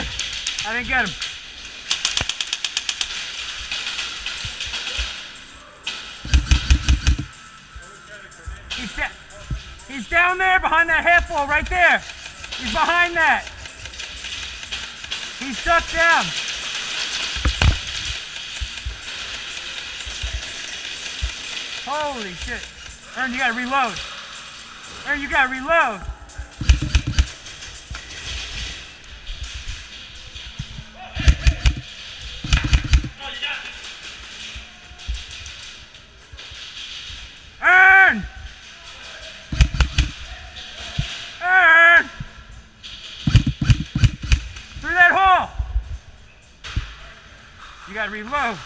good. I didn't get him. He's down there behind that half wall right there. He's behind that. He's ducked down. Holy shit. Ern, you gotta reload. Ern, you gotta reload. Ern! Ern! Through that hole! You gotta reload.